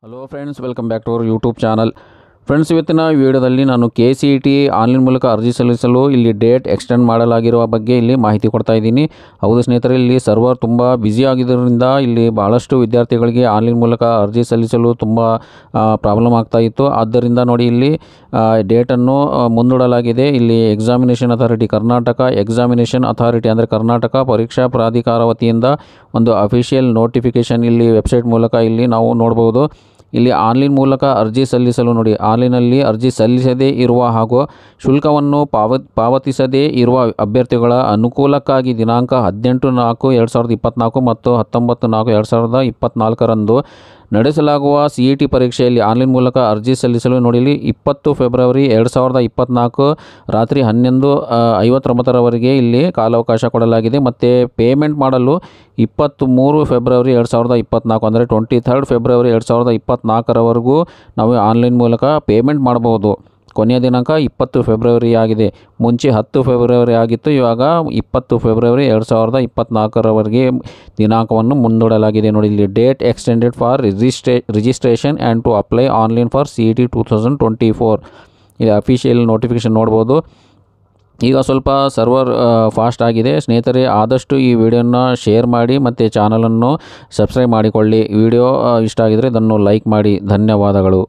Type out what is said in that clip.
Hello friends, welcome back to our YouTube channel. Friends, ಇವತ್ತಿನ ವಿಡಿಯೋದಲ್ಲಿ ನಾನು KCET ಆನ್ಲೈನ್ ಮೂಲಕ ಅರ್ಜಿ ಸಲ್ಲಿಸಲು ಇಲ್ಲಿ ಡೇಟ್ ಎಕ್ಸ್ಟೆಂಡ್ ಮಾಡಲಾಗಿರುವ ಬಗ್ಗೆ ಇಲ್ಲಿ ಮಾಹಿತಿ ಕೊಡ್ತಾ ಇದ್ದೀನಿ. ಹೌದು ಸ್ನೇಹಿತರೆ, ಇಲ್ಲಿ ಸರ್ವರ್ ತುಂಬ ಬ್ಯುಸಿ ಆಗಿದ್ದರಿಂದ ಇಲ್ಲಿ ಭಾಳಷ್ಟು ವಿದ್ಯಾರ್ಥಿಗಳಿಗೆ ಆನ್ಲೈನ್ ಮೂಲಕ ಅರ್ಜಿ ಸಲ್ಲಿಸಲು ತುಂಬ ಪ್ರಾಬ್ಲಮ್ ಆಗ್ತಾ ಇತ್ತು. ಆದ್ದರಿಂದ ನೋಡಿ, ಇಲ್ಲಿ ಡೇಟನ್ನು ಮುಂದೂಡಲಾಗಿದೆ. ಇಲ್ಲಿ examination authority, Karnataka examination authority ಅಂದರೆ ಕರ್ನಾಟಕ ಪರೀಕ್ಷಾ ಪ್ರಾಧಿಕಾರ ವತಿಯಿಂದ ಒಂದು ಅಫಿಷಿಯಲ್ ನೋಟಿಫಿಕೇಷನ್ ಇಲ್ಲಿ ವೆಬ್ಸೈಟ್ ಮೂಲಕ ಇಲ್ಲಿ ನಾವು ನೋಡ್ಬೋದು. ಇಲ್ಲಿ ಆನ್ಲೈನ್ ಮೂಲಕ ಅರ್ಜಿ ಸಲ್ಲಿಸಲು ನೋಡಿ, ಆನ್ಲೈನಲ್ಲಿ ಅರ್ಜಿ ಸಲ್ಲಿಸದೇ ಇರುವ ಹಾಗೂ ಶುಲ್ಕವನ್ನು ಪಾವತಿಸದೇ ಇರುವ ಅಭ್ಯರ್ಥಿಗಳ ಅನುಕೂಲಕ್ಕಾಗಿ ದಿನಾಂಕ 18/4/2024 ಮತ್ತು 19/4/2024 ನಡೆಸಲಾಗುವ CET ಪರೀಕ್ಷೆಯಲ್ಲಿ ಆನ್ಲೈನ್ ಮೂಲಕ ಅರ್ಜಿ ಸಲ್ಲಿಸಲು ನೋಡಿ, ಇಲ್ಲಿ 20 ಫೆಬ್ರವರಿ 2024 ರಾತ್ರಿ 11:59 ಇಲ್ಲಿ ಕಾಲಾವಕಾಶ ಕೊಡಲಾಗಿದೆ. ಮತ್ತು ಪೇಮೆಂಟ್ ಮಾಡಲು 23 ಫೆಬ್ರವರಿ 2024 ಅಂದರೆ 23rd ಫೆಬ್ರವರಿ 2024 ನಾವು ಆನ್ಲೈನ್ ಮೂಲಕ ಪೇಮೆಂಟ್ ಮಾಡಬಹುದು. ಕೊನೆಯ ದಿನಾಂಕ 20 ಫೆಬ್ರವರಿ ಆಗಿದೆ. ಮುಂಚೆ 10 ಫೆಬ್ರವರಿ ಆಗಿತ್ತು, ಇವಾಗ 20 ಫೆಬ್ರವರಿ 2024 ದಿನಾಂಕವನ್ನು ಮುಂದೂಡಲಾಗಿದೆ. ನೋಡಿ, ಇಲ್ಲಿ date extended for registration and to apply online for CET 2024 ಇಲ್ಲಿ ಅಫಿಷಿಯಲ್ ನೋಟಿಫಿಕೇಷನ್ ನೋಡ್ಬೋದು. ಈಗ ಸ್ವಲ್ಪ ಸರ್ವರ್ ಫಾಸ್ಟ್ ಆಗಿದೆ. ಸ್ನೇಹಿತರೆ, ಆದಷ್ಟು ಈ ವಿಡಿಯೋನ ಶೇರ್ ಮಾಡಿ ಮತ್ತು ಚಾನಲನ್ನು ಸಬ್ಸ್ಕ್ರೈಬ್ ಮಾಡಿಕೊಳ್ಳಿ. ವಿಡಿಯೋ ಇಷ್ಟ ಆಗಿದರೆ ಇದನ್ನು ಲೈಕ್ ಮಾಡಿ. ಧನ್ಯವಾದಗಳು.